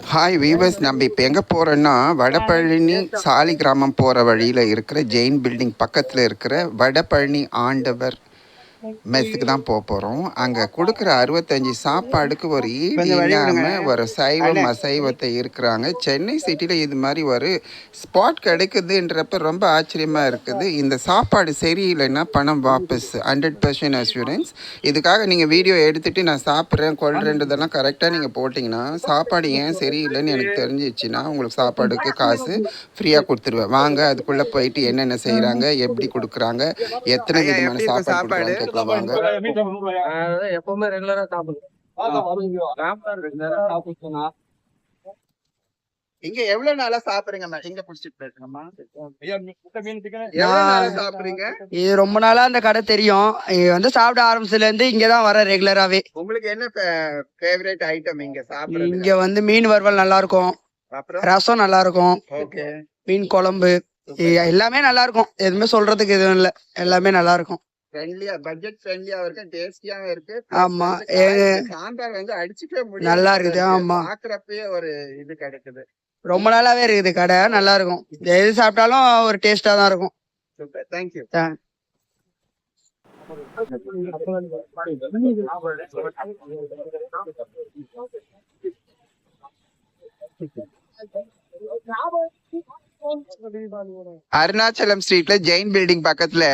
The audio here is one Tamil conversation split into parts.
ஹாய் வீவர்ஸ், நம்ம இப்போ எங்கே போகிறோன்னா வடபழனி சாலிகிராமம் போகிற வழியில் இருக்கிற ஜெயின் பில்டிங் பக்கத்தில் இருக்கிற வடபழனி ஆண்டவர் மெஸ்ஸுக்கு தான் போகிறோம். அங்கே கொடுக்குற 65 சாப்பாடுக்கு ஒரு ஈடு இல்லாமல் ஒரு சைவம் அசைவத்தை இருக்கிறாங்க. சென்னை சிட்டியில் இது மாதிரி ஒரு ஸ்பாட் கிடைக்குதுன்றப்ப ரொம்ப ஆச்சரியமாக இருக்குது. இந்த சாப்பாடு சரியில்லைன்னா பணம் வாபஸ், 100% அஷூரன்ஸ். இதுக்காக நீங்கள் வீடியோ எடுத்துகிட்டு நான் சாப்பிட்றேன் கொள்றேன்றதெல்லாம் கரெக்டாக நீங்கள் போட்டிங்கன்னா சாப்பாடு ஏன் சரியில்லைன்னு எனக்கு தெரிஞ்சிச்சுன்னா உங்களுக்கு சாப்பாடுக்கு காசு ஃப்ரீயாக கொடுத்துருவேன். வாங்க அதுக்குள்ளே போயிட்டு என்னென்ன செய்கிறாங்க, எப்படி கொடுக்குறாங்க, எத்தனை விதமான சாப்பாடு கேட்கலாம். வாங்க. எப்பவுமே ரெகுலரா சாப்பிடுவோம். இங்க எவ்வளவு நாளா சாப்பிடுறீங்க? இங்க புடிச்சிட்டு பேசுங்கம்மா. சாப்பிடுறீங்க? இது ரொம்ப நாளா அந்த கடை தெரியும். வந்து சாப்பிட ஆரம்பிச்சதுல இருந்து இங்கதான் வர ரெகுலராவே. உங்களுக்கு என்ன ஃபேவரட் ஐட்டம் இங்க சாப்பிடுறது? இங்க வந்து மீன் வறுவல் நல்லா இருக்கும், ரசம் நல்லா இருக்கும், மீன் குழம்பு எல்லாமே நல்லா இருக்கும். எதுவுமே சொல்றதுக்கு எதுவும் இல்ல, எல்லாமே நல்லா இருக்கும். பட்ஜெட் ஃப்ரெண்ட்லியா இருக்கு, டேஸ்டியாவும் இருக்கு. ஆமா, சாம்பார் வந்து அடிச்சுக்கவே முடியாது, நல்லா இருக்குது. ஆமா, பாக்குறப்பே ஒரு இது கிடைக்குது. ரொம்ப நாளாவே இருக்குது கடை, நல்லா இருக்கும். எது சாப்பிட்டாலும் ஒரு டேஸ்டா தான் இருக்கும். Super, thank you. அருணாச்சலம் ஸ்ட்ரீட்ல ஜெயின் பில்டிங் பக்கத்துல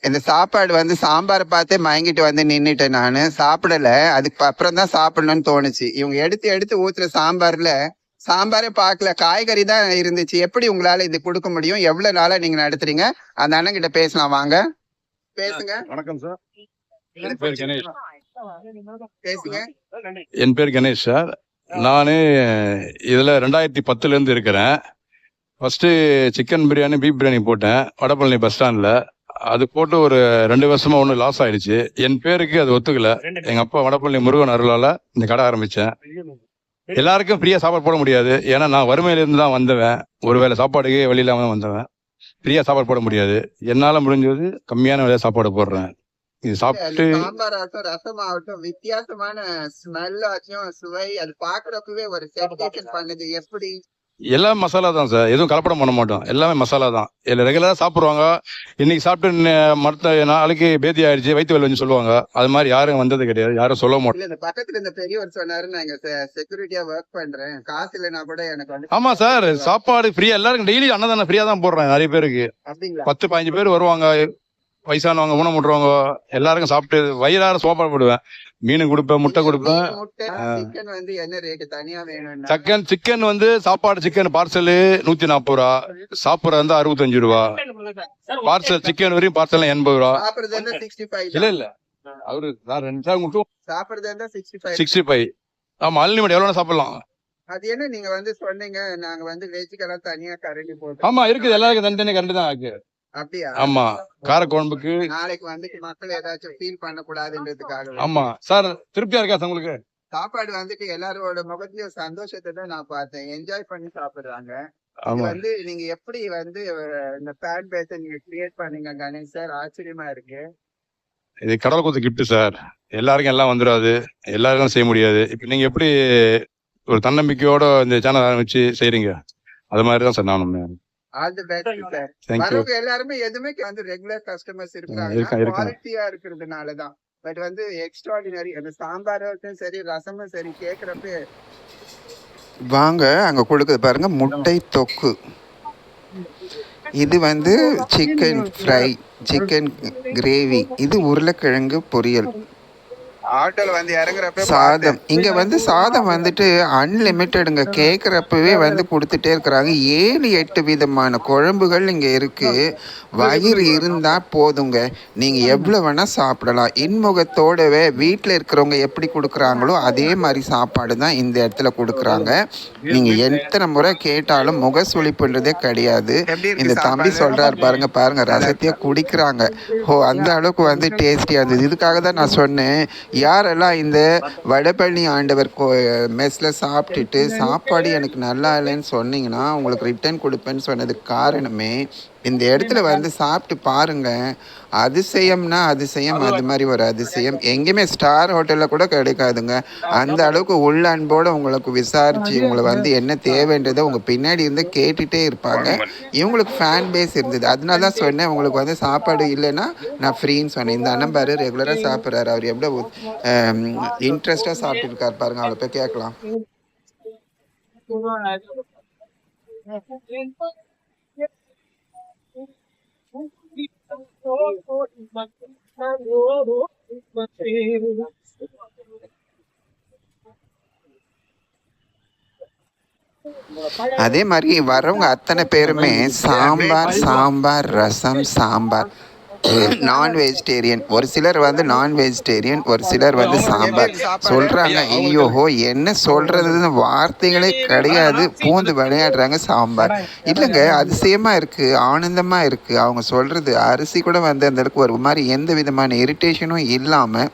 இந்த சாப்பாடு வந்து சாம்பாரை பார்த்தே மயங்கிட்டு வந்து நின்னுட்டேன். நானு சாப்பிடல, அதுக்கு அப்புறம் தான் சாப்பிடணும்னு தோணுச்சு. இவங்க எடுத்து எடுத்து ஊத்துற சாம்பார்ல சாம்பாரே பார்க்கல, காய்கறி தான் இருந்துச்சு. எப்படி உங்களால இது கொடுக்க முடியும்? எவ்வளவு நாளா நீங்க நடத்துறீங்க? அந்த அண்ணன் கிட்ட பேசலாம், வாங்க பேசுங்க. வணக்கம் சார், என் பேர் கணேஷ். பேசுங்க. என் பேர் கணேஷ் சார். நான் இதில் 2010 இருக்கிறேன். First chicken biryani, beef biryani போட்டேன் வடபழனி பஸ் ஸ்டாண்டில். அது போட்டு ஒரு 2 வருஷமாக ஒன்று லாஸ் ஆயிடுச்சு. என் பேருக்கு அது ஒத்துக்கல. எங்கள் அப்பா வடபழனி முருகன் அருளால் இந்த கடை ஆரம்பித்தேன். எல்லாருக்கும் ஃப்ரீயாக சாப்பாடு போட முடியாது, ஏன்னா நான் வறுமையிலேருந்து தான் வந்தவன். ஒருவேளை சாப்பாடுக்கே வழி இல்லாமல் தான் வந்தவன். ஃப்ரீயாக சாப்பாடு போட முடியாது. என்னால் முடிஞ்சது கம்மியான விலையை சாப்பாடு போடுறேன். இது சாப்பிட்டு சாம்பார் ஆகட்டும், ரசம் ஆகட்டும், வித்தியாசமான ஸ்மெல் ஆச்சும், சுவை, அது பாக்குறப்பவே ஒரு சாட்டிஸ்ஃபேக்ஷன் பண்ணுது. எப்படி? எல்லாம் மசாலா தான் சார், எதுவும் கலப்படம் பண்ண மாட்டோம். எல்லாமே மசாலா தான். இல்லை ரெகுலராக சாப்பிடுவாங்க. இன்னைக்கு சாப்பிட்டு மற்ற நாளைக்கு பேதி ஆயிடுச்சு, வயிற்று வலி சொல்லுவாங்க. அது மாதிரி யாரும் வந்தது கிடையாது, யாரும் சொல்ல மாட்டோம். இந்த பக்கத்துல இந்த பெரியவர் சொன்னாரு, நான் இங்க செக்யூரிட்டியா ஒர்க் பண்றேன், காசு இல்லைன்னா கூட எனக்கு வந்து. ஆமா சார், சாப்பாடு ஃப்ரீயா, எல்லாருக்கும் டெய்லி அன்னதானம் ஃப்ரீயா தான் போடுறேன். நிறைய பேருக்கு 10-15 பேர் வருவாங்க, வயசானவங்க, ஊனமுட்டுறவங்க, எல்லாருக்கும் சாப்பிட்டு வயிறார சாப்பாடு போடுவேன். மீன் கொடுப்பேன், முட்டை கொடுப்பேன். சிக்கன் வந்து சாப்பாடு சிக்கன் பார்சல் 140 ரூபா, சாப்பிட்றது வந்து 65 ரூபா. பார்சல் சிக்கன் வரையும் பார்சல் 80 ரூபா. இல்ல அவரு 65. ஆமா, அன்லிமிட் எவ்வளவு சாப்பிடலாம். அது என்ன நீங்க வந்து சொன்னீங்க, நாங்க வந்து வெஜ்ஜுக்கெல்லாம் தனியா கரண்டி போட்டு. ஆமா இருக்குது, எல்லாருக்கும் தனித்தனி கரண்டி தான் இருக்கு. அப்படியா? ஆமா, காரக்குழம்புக்கு நாளைக்கு வந்து மக்கள் ஏதாச்சும் ஃபீல் பண்ணக்கூடாதுன்றதுக்காக. ஆமா சார், திருப்தியா இருக்கா உங்களுக்கு? சாப்பாடு வந்துட்டு எல்லாரோட முகத்திலயும் சந்தோஷத்தை தான் நான் பார்த்தேன். என்ஜாய் பண்ணி சாப்பிடுறாங்க. வந்து நீங்க எப்படி வந்து இந்த ஃபேன் பேஸை நீங்க கிரியேட் பண்ணீங்க கணேஷ் சார்? ஆச்சரியமா இருக்கு. இது கடவுள் கொடுத்த கிஃப்ட் சார். எல்லாருக்கும் எல்லாம் வந்துடாது, எல்லாருக்கும் செய்ய முடியாது. இப்ப நீங்க எப்படி ஒரு தன்னம்பிக்கையோட இந்த சேனல் ஆரம்பிச்சு செய்றீங்க, அது மாதிரிதான் சார் நானும். All the best sir. வரவங்க எல்லாரும் எதுமே வந்து ரெகுலர் கஸ்டமர்ஸ் இருக்காங்க, குவாலிட்டியா இருக்கிறதுனால தான். பட் வந்து எக்ஸ்ட்ராடினரி, அந்த சாம்பாரும் சரி, ரசமும் சரி, கேக்குறப்ப. வாங்க, அங்க கொடுக்குது பாருங்க, முட்டை தொக்கு. இது வந்து சிக்கன் ஃப்ரை, சிக்கன் கிரேவி, இது உருளைக்கிழங்கு பொரியல். ஆட்டோல வந்து இறங்குறப்ப சாதம். இங்க வந்து சாதம் வந்துட்டு அன்லிமிட்டடுங்க, கேட்குறப்பவே வந்து கொடுத்துட்டே இருக்கிறாங்க. 7-8 விதமான குழம்புகள் இங்க இருக்கு. வயிறு இருந்தா போதுங்க, நீங்க எவ்வளவு வேணா சாப்பிடலாம். இன்முகத்தோடவே வீட்டில் இருக்கிறவங்க எப்படி கொடுக்குறாங்களோ அதே மாதிரி சாப்பாடு தான் இந்த இடத்துல கொடுக்குறாங்க. நீங்க எத்தனை முறை கேட்டாலும் முக சுளிப்புன்றதே கிடையாது. இந்த தம்பி சொல்றாரு பாருங்க, பாருங்க ரசத்தையே குடிக்கிறாங்க. அந்த அளவுக்கு வந்து டேஸ்டியா இருந்தது. இதுக்காக தான் நான் சொன்னேன், யாரெல்லாம் இந்த வடபழனி ஆண்டவர் மெஸ்ல சாப்பிட்டுட்டு சாப்பாடு எனக்கு நல்லா இல்லைன்னு சொன்னீங்கன்னா உங்களுக்கு ரிட்டர்ன் கொடுப்பேன்னு சொன்னதுக்கு காரணமே இந்த இடத்துல வந்து சாப்பிட்டு பாருங்க. அதிசயம்னா அதிசயம், அது மாதிரி ஒரு அதிசயம் எங்கேயுமே ஸ்டார் ஹோட்டலில் கூட கிடைக்காதுங்க. அந்த அளவுக்கு உள்ள அன்போடு உங்களுக்கு விசாரித்து உங்களை வந்து என்ன தேவைன்றதை உங்கள் பின்னாடி இருந்து கேட்டுகிட்டே இருப்பாங்க. இவங்களுக்கு ஃபேன் பேஸ் இருந்தது. அதனால தான் சொன்னேன், உங்களுக்கு வந்து சாப்பாடு இல்லைன்னா நான் ஃப்ரீன்னு சொன்னேன். இந்த அண்ணன் பாரு ரெகுலராக சாப்பிட்றாரு. அவர் எவ்வளோ இன்ட்ரெஸ்டாக சாப்பிட்டு இருக்காரு பாருங்க. அவளை போய் கேட்கலாம். அதே மாதிரி வரவங்க அத்தனை பேருமே சாம்பார் சாம்பார் ரசம் சாம்பார். நான் வெஜிடேரியன், ஒரு சிலர் வந்து நான் வெஜிடேரியன், ஒரு சிலர் வந்து சாம்பார் சொல்கிறாங்க. ஐயோஹோ என்ன சொல்கிறதுன்னு வார்த்தைகளே கிடையாது. பூந்து விளையாடுறாங்க சாம்பார். இல்லைங்க, அதிசயமாக இருக்குது, ஆனந்தமாக இருக்குது. அவங்க சொல்கிறது அரிசி கூட வந்து அந்த அளவுக்கு ஒரு மாதிரி எந்த விதமான இரிட்டேஷனும் இல்லாமல்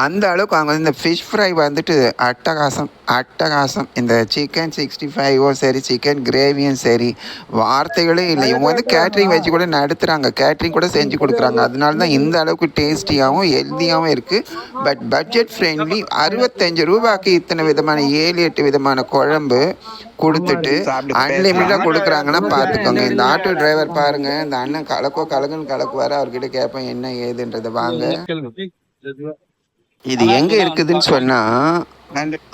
அந்த அளவுக்கு அவங்க வந்து இந்த ஃபிஷ் ஃப்ரை வந்துட்டு அட்டகாசம் அட்டகாசம். இந்த சிக்கன் 65 சரி, சிக்கன் கிரேவியும் சரி, வார்த்தைகளே இல்லை. இவங்க வந்து கேட்ரிங் வச்சு கூட நடத்துகிறாங்க, கேட்ரிங் கூட செஞ்சு கொடுக்குறாங்க. அதனால தான் இந்த அளவுக்கு டேஸ்டியாகவும் ஹெல்த்தியாகவும் இருக்குது. Budget friendly. 65 ரூபாய்க்கு இத்தனை விதமான 7-8 விதமான குழம்பு கொடுத்துட்டு அன்லிமிட்டாக கொடுக்குறாங்கன்னா பார்த்துக்கோங்க. இந்த ஆட்டோ டிரைவர் பாருங்கள், இந்த அண்ணன் கலக்குன்னு கலக்குவார். அவர்கிட்ட கேட்பேன் என்ன ஏதுன்றதை. வாங்க, இது எங்கே இருக்குதுன்னு சொன்னால்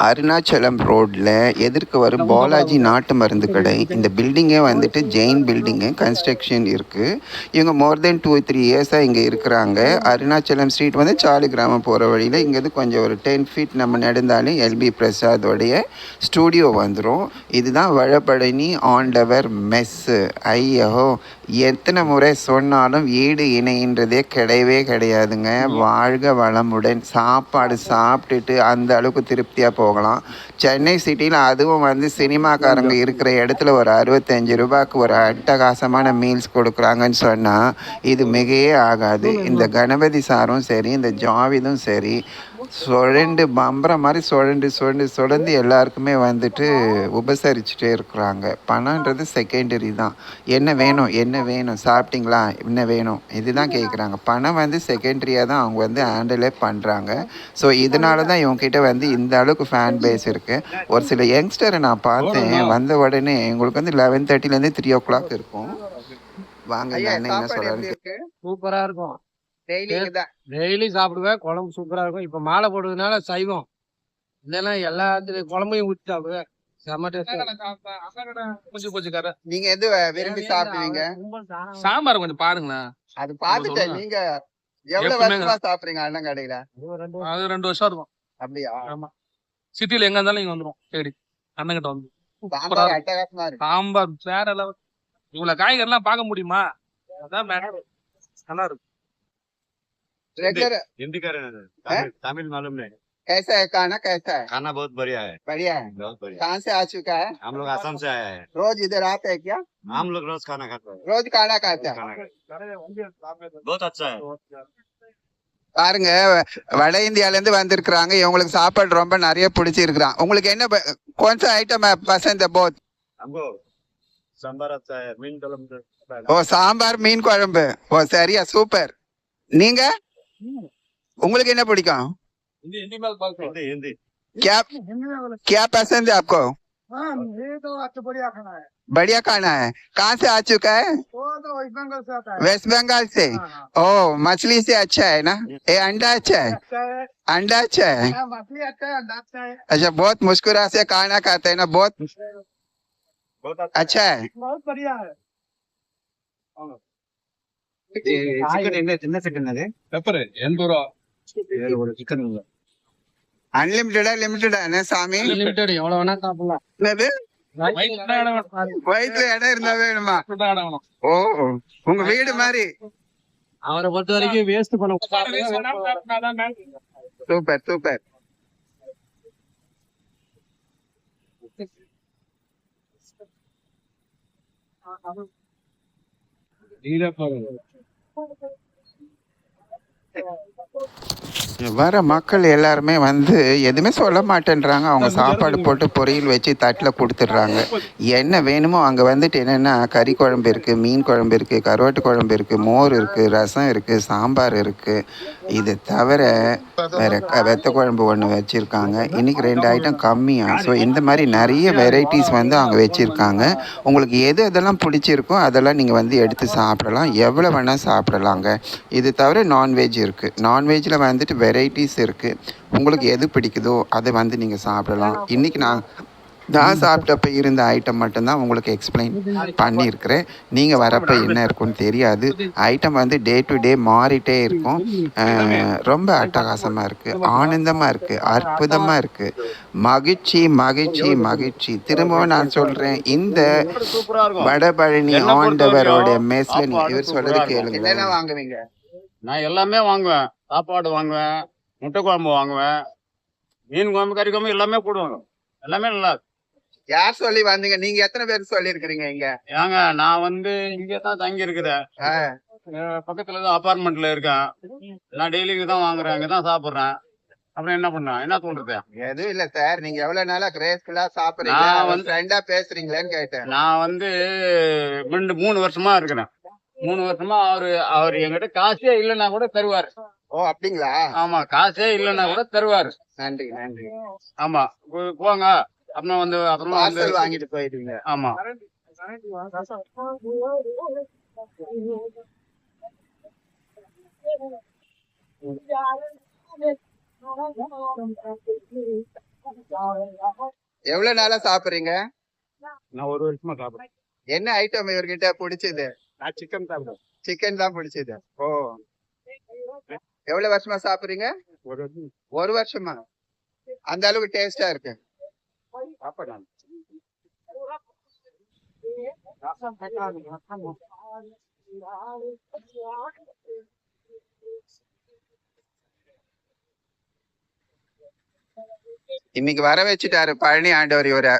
அருணாச்சலம் ரோட்டில் எதிர்க்க வரும் பாலாஜி நாட்டு மருந்து கடை. இந்த பில்டிங்கே வந்துட்டு ஜெயின் பில்டிங்கு, கன்ஸ்ட்ரக்ஷன் இருக்குது. இவங்க மோர் தென் 2-3 இயர்ஸாக இங்கே இருக்கிறாங்க. அருணாச்சலம் ஸ்ட்ரீட் வந்து சாலி கிராமம் போகிற வழியில் இங்கேருந்து கொஞ்சம் ஒரு 10 feet நம்ம நடந்தாலே எல்பி பிரசாதோடைய ஸ்டூடியோ வந்துடும். இதுதான் வழபழனி ஆண்டவர் மெஸ்ஸு. ஐயோ, எத்தனை முறை சொன்னாலும் ஈடு இணைன்றதே கிடையவே கிடையாதுங்க. வாழ்க வளமுடன். சாப்பாடு சாப்பிட்டுட்டு அந்த அளவுக்கு திருப்தியாக போகலாம். சென்னை சிட்டியில் அதுவும் வந்து சினிமாக்காரங்க இருக்கிற இடத்துல ஒரு 65 ரூபாய்க்கு ஒரு அட்டகாசமான மீல்ஸ் கொடுக்குறாங்கன்னு சொன்னால் இது மிகையே ஆகாது. இந்த கணபதி சாரும் சரி, இந்த ஜாவிதும் சரி, சுழண்டு பம்பரை மாதிரி சுழந்து எல்லாருக்குமே வந்துட்டு உபசரிச்சுட்டே இருக்கிறாங்க. பணன்றது செகண்டரி தான். என்ன வேணும் சாப்பிட்டீங்களா, என்ன வேணும், இதுதான் கேட்குறாங்க. பணம் வந்து செகண்டரியாக தான் அவங்க வந்து ஹேண்டிலே பண்ணுறாங்க. ஸோ இதனால தான் இவங்ககிட்ட வந்து இந்த அளவுக்கு ஃபேன் பேஸ் இருக்குது. ஒரு சில யங்ஸ்டரை நான் பார்த்தேன், வந்த உடனே எங்களுக்கு வந்து 11:30 3 o'clock இருக்கும். வாங்க, என்ன சொல்கிறாரு. சூப்பரா இருக்கும். டெய்லி சாப்பிடுவேன். குழம்பு சூப்பரா இருக்கும். இப்ப மாலை போடுறதுனால சைவம் இல்லைன்னா எல்லாத்துலயும் குழம்பையும் ஊற்றி சாப்பிடுவேன். நீங்க எது விரும்பி சாப்பிடுவீங்க? சாம்பார் கொஞ்சம் பாருங்களேன். அது பார்த்துட்டேன். நீங்க எவ்வளவு வருஷமா சாப்பிடுறீங்க அண்ணன் கடையில? அது 2 வருஷம் இருக்கும். அப்படியா? ஆமா. சிட்டில எங்க இருந்தாலும் இங்க வந்துரும். சரி, அண்ணன் கிட்ட வந்து சாம்பார் அட்டகாசமா இருக்கு. சாம்பார் வேற லெவல். இவ்வளவு காய்கறி எல்லாம் பார்க்க முடியுமா? அதான் மேடம். நல்லா இருக்கும். रेगुलर हिंदी कर रहे हैं, तमिल मालूम नहीं। कैसा है खाना? कैसा है? खाना बहुत बढ़िया है, बढ़िया है। बहुत बढ़िया। कहाँ से आ चुका है? हम लोग आसाम से आए हैं। रोज इधर आते हैं क्या? हम लोग रोज खाना खाते हैं। रोज खाना खाते हैं? खाना खाते हैं। बहुत अच्छा है। பாருங்க, வட இந்தியால இருந்து வந்திருக்கிறாங்க. இவங்களுக்கு சாப்பாடு ரொம்ப நிறைய பிடிச்சிருக்கிறான். உங்களுக்கு என்ன कौन सा आइटम है पसंद है बहुत? हमको सांबार अच्छा है, मीन कुழம்பு। ஓ, சாம்பார் மீன் குழம்பு. ஓ, சரியா, சூப்பர். நீங்க உங்களுக்கு என்ன பிடிக்கும்? हिंदी में बात करो। हिंदी क्या क्या पसंद है आपको? ये तो अच्छा बढ़िया खाना है। बढ़िया खाना है। कहाँ से आ चुका है? वो तो वेस्ट बंगाल से आता है। वेस्ट बंगाल से। ओ, मछली से अच्छा है ना? ये अंडा अच्छा है? अंडा अच्छा है। मछली अच्छा है, अंडा अच्छा है। अच्छा, बहुत मुस्कुरा से खाना खाते हैं ना, बहुत अच्छा है। बहुत बढ़िया है। चिकन என்ன சிக்கன் அது? பெப்பர் 80 ரூபா. ஒரு சிக்கன் அன்லிமிட்டடா லிமிட்டடா சாமி? லிமிட்டட், எவ்வளவு வேணா சாப்பிடலாம். என்னது? வயித்துல இடம் வேணும். வயிற்றுல இடம் இருந்தா வேணுமா? வயித்துல இடம் வேணும். ஓ, உங்க வீடு மாதிரி. அவரை பொறுத்த வரைக்கும் வேஸ்ட் பண்ண சூப்பர் சூப்பர். வர மக்கள் எல்லாருமே வந்து எதுவுமே சொல்ல மாட்டேன்றாங்க. அவங்க சாப்பாடு போட்டு பொரியல் வச்சு தட்டில் கொடுத்துட்றாங்க. என்ன வேணுமோ அங்கே வந்துட்டு என்னென்னா கறி குழம்பு இருக்குது, மீன் குழம்பு இருக்குது, கருவாட்டு குழம்பு இருக்குது, மோர் இருக்குது, ரசம் இருக்குது, சாம்பார் இருக்குது. இது தவிர வேறு வெத்த குழம்பு ஒன்று வச்சுருக்காங்க. இன்றைக்கி 2 ஐட்டம் கம்மியாக. ஸோ இந்த மாதிரி நிறைய வெரைட்டிஸ் வந்து அங்கே வச்சுருக்காங்க. உங்களுக்கு எது எதெல்லாம் பிடிச்சிருக்கோ அதெல்லாம் நீங்கள் வந்து எடுத்து சாப்பிடலாம். எவ்வளோ வேணால் சாப்பிடலாங்க. இது தவிர நான்வெஜ் இருக்குது. நான்வெஜ்ஜில் வந்துட்டு வெரைட்டிஸ் இருக்குது. உங்களுக்கு எது பிடிக்குதோ அதை வந்து நீங்கள் சாப்பிடலாம். இன்றைக்கி நான் சாப்பிட்டப்ப இருந்த ஐட்டம் மட்டும்தான் உங்களுக்கு எக்ஸ்பிளைன் பண்ணியிருக்கிறேன். நீங்கள் வரப்போ என்ன இருக்குன்னு தெரியாது. ஐட்டம் வந்து டே டு டே மாறிட்டே இருக்கும். ரொம்ப அட்டகாசமாக இருக்குது, ஆனந்தமாக இருக்குது, அற்புதமாக இருக்குது. மகிழ்ச்சி மகிழ்ச்சி மகிழ்ச்சி. திரும்பவும் நான் சொல்கிறேன், இந்த வடபழனி ஆண்டவரோட மெஸ்ல இவர் சொல்கிறது கேளுங்க. என்னென்ன வாங்குவீங்க? நான் எல்லாமே வாங்குவேன். சாப்பாடு வாங்குவேன், முட்டை குழம்பு வாங்குவேன், மீன் குழம்பு, கறி குழம்பு எல்லாமே போடுவாங்க. எல்லாமே நல்லா இருக்கு. யார் சொல்லி வந்தீங்க? நீங்க எத்தனை பேர் சொல்லி இருக்கிறீங்க இங்க? ஏங்க நான் வந்து இங்கே தான் தங்கி இருக்கிறேன். பக்கத்துல தான் அபார்ட்மெண்ட்ல இருக்கேன். நான் டெய்லி தான் வாங்குறேன், இங்கே தான் சாப்பிட்றேன். அப்புறம் என்ன பண்ணேன், என்ன சொல்றது? எதுவும் இல்ல சார், நீங்க எவ்வளவு நாளா கிரேஸ்ஃபுல்லா சாப்பிடுறீங்க? நான் வந்து ஃப்ரெண்டா பேசுறீங்களேன்னு கேட்டேன். நான் வந்து 3 வருஷமா இருக்கிறேன். 3 வருஷமா அவர் என்கிட்ட காசே இல்லைன்னா கூட தருவாரு. ஓ அப்படிங்களா? ஆமா, காசே இல்லைன்னா கூட தருவாரு. நன்றி நன்றி. ஆமா, போங்க. அப்புறம் வந்து பார்சல் வாங்கிட்டு போயிடுவீங்க. ஆமா. எவ்வளவு நாளா சாப்பிடுறீங்க? நான் 1 வருஷமா சாப்பிடுறேன். என்ன ஐட்டம் இவர்கிட்ட பிடிச்சது? நான் சிக்கன் சாப்பிடுறேன். சிக்கன் தான் பிடிச்சது. ஓ, எவ்வளவு வருஷமா சாப்பிடுறீங்க? 1 வருஷம் 1 வருஷமா? அந்த அளவுக்கு டேஸ்டா இருக்கு சாப்பிடுறேன். இன்னைக்கு வர வச்சுட்டாரு பழனி ஆண்டவர் இவரை.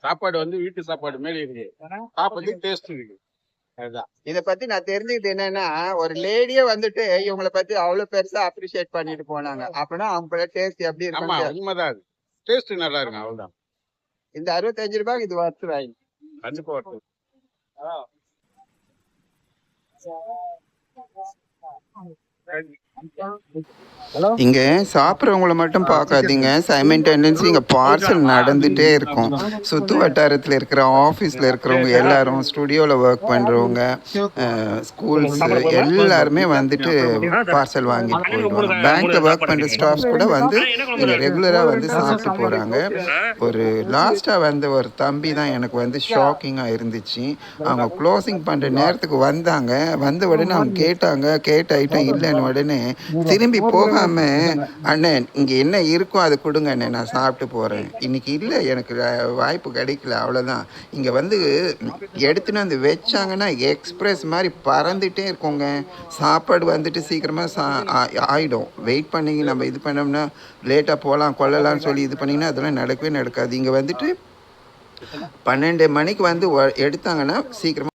சாப்பாடு வந்து வீட்டு சாப்பாடு மேலே இருக்கு. சாப்பாடு டேஸ்ட் இருக்கு. அதுதான். இத பத்தி நான் தெரிஞ்சுக்கிட்டு என்னன்னா, ஒரு லேடியே வந்துட்டு இவங்களை பத்தி அவ்வளவு பெருசா அப்ரிஷியேட் பண்ணிட்டு போனாங்க. அப்படின்னா அவங்க டேஸ்ட் எப்படி ஆமா, இருக்கும்? உண்மைதான். அது டேஸ்ட் நல்லா இருக்கும். அவ்வளவுதான். இந்த 65 ரூபாய்க்கு இது வர்த்து வாங்கி. கண்டிப்பா வரும். இங்கே சாப்பிட்றவங்கள மட்டும் பார்க்காதீங்க, சைமல்டேனியஸ்லி இங்கே பார்சல் நடந்துகிட்டே இருக்கும். சுற்று வட்டாரத்தில் இருக்கிற ஆஃபீஸில் இருக்கிறவங்க எல்லாரும், ஸ்டுடியோவில் ஒர்க் பண்ணுறவங்க, ஸ்கூல்ஸு எல்லாருமே வந்துட்டு பார்சல் வாங்கிட்டு போயிடுவாங்க. பேங்க்கில் ஒர்க் பண்ணுற ஸ்டாஃப்ஸ் கூட வந்து இங்கே ரெகுலராக வந்து சாப்பிட்டு போகிறாங்க. ஒரு லாஸ்ட்டாக வந்து ஒரு தம்பி தான் எனக்கு வந்து ஷாக்கிங்காக இருந்துச்சு. அவங்க க்ளோசிங் பண்ணுற நேரத்துக்கு வந்தாங்க. வந்த உடனே அவங்க கேட்ட ஐட்டம் இல்லைன்னு உடனே திரும்பி போகாம, அண்ணன் இங்கே என்ன இருக்கோ அதை கொடுங்க அண்ணன், நான் சாப்பிட்டு போகிறேன், இன்னைக்கு இல்லை எனக்கு வாய்ப்பு கிடைக்கல, அவ்வளோதான். இங்கே வந்து எடுத்துன்னு வந்து வச்சாங்கன்னா எக்ஸ்பிரஸ் மாதிரி பறந்துகிட்டே இருக்கோங்க. சாப்பாடு வந்துட்டு சீக்கிரமாக ஆகிடும். வெயிட் பண்ணி நம்ம இது பண்ணோம்னா லேட்டாக போகலாம் கொள்ளலாம்னு சொல்லி இது பண்ணிங்கன்னா அதெல்லாம் நடக்கவே நடக்காது. இங்கே வந்துட்டு 12 மணிக்கு வந்து எடுத்தாங்கன்னா சீக்கிரமாக